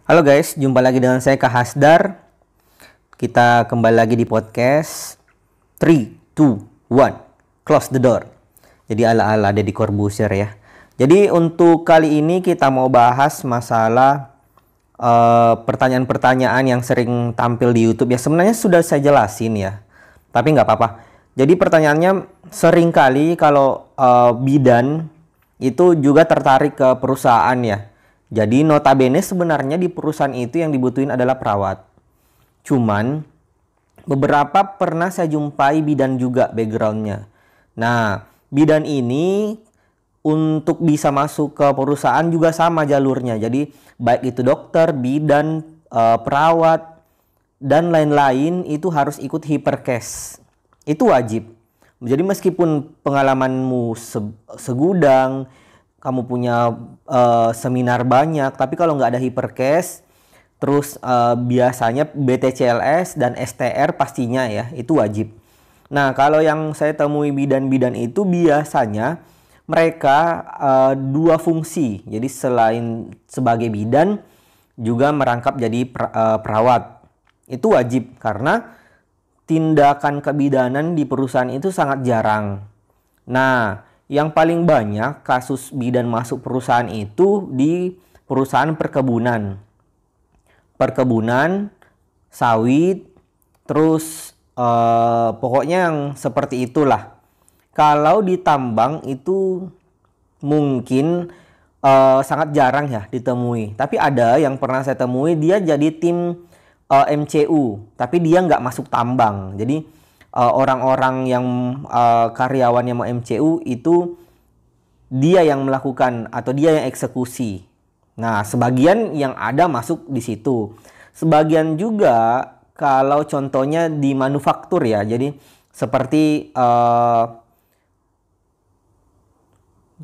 Halo guys, jumpa lagi dengan saya Kak Hasdar. Kita kembali lagi di podcast 3, 2, 1, close the door. Jadi ala-ala Deddy Corbuzier ya. Jadi untuk kali ini kita mau bahas masalah pertanyaan-pertanyaan yang sering tampil di YouTube ya. Sebenarnya sudah saya jelasin ya, tapi nggak apa-apa. Jadi pertanyaannya sering kali kalau bidan itu juga tertarik ke perusahaan ya. Jadi notabene sebenarnya di perusahaan itu yang dibutuhin adalah perawat. Cuman beberapa pernah saya jumpai bidan juga backgroundnya. Nah, bidan ini untuk bisa masuk ke perusahaan juga sama jalurnya. Jadi baik itu dokter, bidan, perawat, dan lain-lain itu harus ikut hiperkes. Itu wajib. Jadi meskipun pengalamanmu segudang, kamu punya seminar banyak, tapi kalau nggak ada hiperkes, terus biasanya BTCLS dan STR pastinya ya, itu wajib. Nah, kalau yang saya temui bidan-bidan itu biasanya mereka dua fungsi. Jadi selain sebagai bidan, juga merangkap jadi perawat. Itu wajib karena tindakan kebidanan di perusahaan itu sangat jarang. Nah, yang paling banyak kasus bidan masuk perusahaan itu di perusahaan perkebunan. Perkebunan, sawit, terus pokoknya yang seperti itulah. Kalau di tambang itu mungkin sangat jarang ya ditemui. Tapi ada yang pernah saya temui, dia jadi tim MCU, tapi dia nggak masuk tambang. Jadi orang-orang yang karyawannya mau MCU itu dia yang melakukan atau dia yang eksekusi. Nah, sebagian yang ada masuk di situ. Sebagian juga kalau contohnya di manufaktur ya. Jadi seperti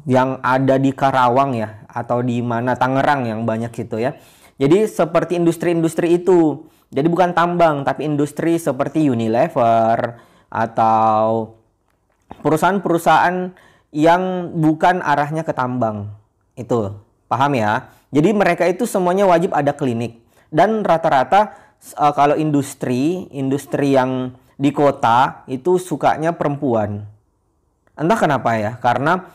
yang ada di Karawang ya, atau di mana Tangerang yang banyak gitu ya. Jadi seperti industri-industri itu. Jadi bukan tambang, tapi industri seperti Unilever atau perusahaan-perusahaan yang bukan arahnya ke tambang. Itu, paham ya? Jadi mereka itu semuanya wajib ada klinik. Dan rata-rata kalau industri yang di kota itu sukanya perempuan. Entah kenapa ya, karena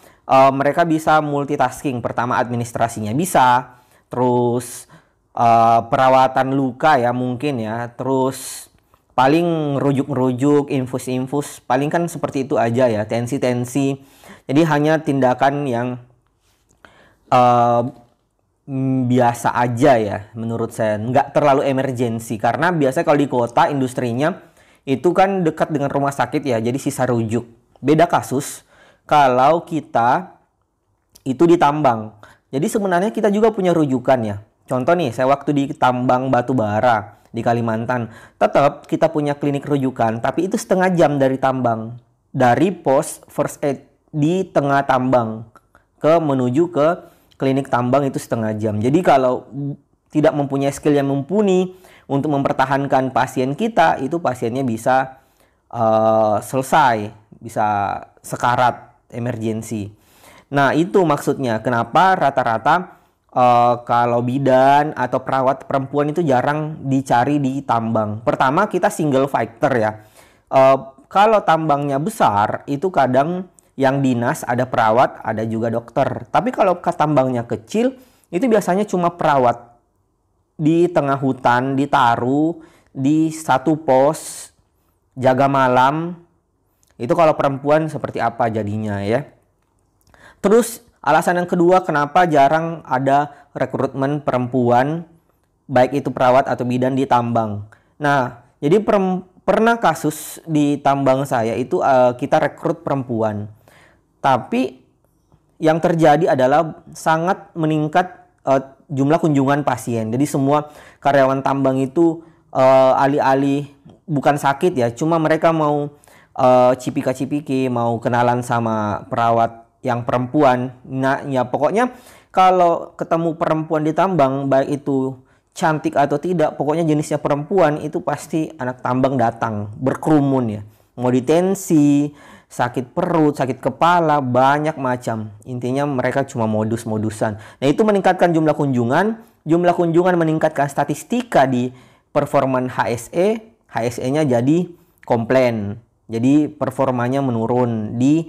mereka bisa multitasking. Pertama administrasinya bisa, terus perawatan luka ya mungkin ya, terus paling ngerujuk-ngerujuk, infus-infus, paling kan seperti itu aja ya, tensi-tensi. Jadi hanya tindakan yang biasa aja ya menurut saya, nggak terlalu emergensi. Karena biasanya kalau di kota industrinya itu kan dekat dengan rumah sakit ya, jadi sisa rujuk. Beda kasus kalau kita itu di tambang. Jadi sebenarnya kita juga punya rujukan ya. Contoh nih, saya waktu di tambang batu bara di Kalimantan, tetap kita punya klinik rujukan, tapi itu setengah jam dari tambang. Dari pos first aid di tengah tambang menuju ke klinik tambang itu setengah jam. Jadi kalau tidak mempunyai skill yang mumpuni untuk mempertahankan pasien kita, itu pasiennya bisa selesai, bisa sekarat, emergensi. Nah, itu maksudnya kenapa rata-rata kalau bidan atau perawat perempuan itu jarang dicari di tambang. Pertama, kita single fighter ya. Kalau tambangnya besar, itu kadang yang dinas ada perawat, ada juga dokter. Tapi kalau tambangnya kecil, itu biasanya cuma perawat. Di tengah hutan, ditaruh di satu pos, jaga malam. Itu kalau perempuan seperti apa jadinya ya. Terus alasan yang kedua kenapa jarang ada rekrutmen perempuan, baik itu perawat atau bidan di tambang. Nah, jadi pernah kasus di tambang saya itu kita rekrut perempuan. Tapi yang terjadi adalah sangat meningkat jumlah kunjungan pasien. Jadi semua karyawan tambang itu alih-alih bukan sakit ya, cuma mereka mau cipika-cipiki, mau kenalan sama perawat yang perempuan. Nah ya pokoknya kalau ketemu perempuan di tambang, baik itu cantik atau tidak, pokoknya jenisnya perempuan, itu pasti anak tambang datang berkerumun ya. Mau ditensi, sakit perut, sakit kepala, banyak macam. Intinya mereka cuma modus-modusan. Nah itu meningkatkan jumlah kunjungan jumlah kunjungan meningkatkan statistika di performan HSE, HSE-nya jadi komplain. Jadi performanya menurun di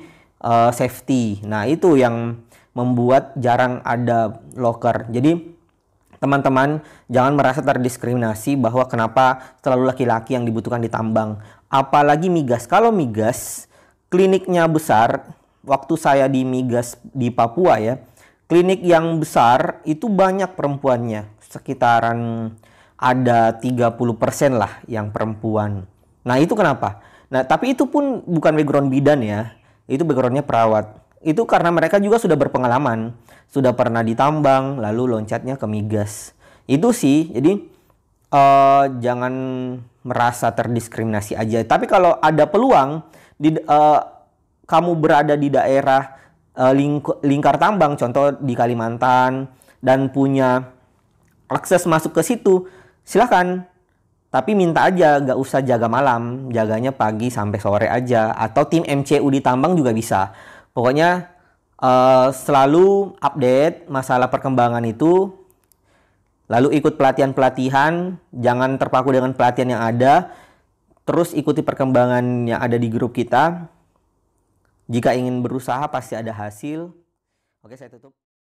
safety. Nah, itu yang membuat jarang ada locker. Jadi teman-teman jangan merasa terdiskriminasi bahwa kenapa selalu laki-laki yang dibutuhkan di tambang. Apalagi migas. Kalau migas, kliniknya besar. Waktu saya di migas di Papua ya, klinik yang besar itu banyak perempuannya. Sekitaran ada 30% lah yang perempuan. Nah, itu kenapa? Nah, tapi itu pun bukan background bidan ya. Itu backgroundnya perawat. Itu karena mereka juga sudah berpengalaman. Sudah pernah ditambang, lalu loncatnya ke migas. Itu sih, jadi jangan merasa terdiskriminasi aja. Tapi kalau ada peluang, kamu berada di daerah lingkar tambang, contoh di Kalimantan, dan punya akses masuk ke situ, silahkan. Tapi minta aja, gak usah jaga malam, jaganya pagi sampai sore aja. Atau tim MCU di tambang juga bisa. Pokoknya selalu update masalah perkembangan itu. Lalu ikut pelatihan-pelatihan, jangan terpaku dengan pelatihan yang ada. Terus ikuti perkembangan yang ada di grup kita. Jika ingin berusaha pasti ada hasil. Oke, saya tutup.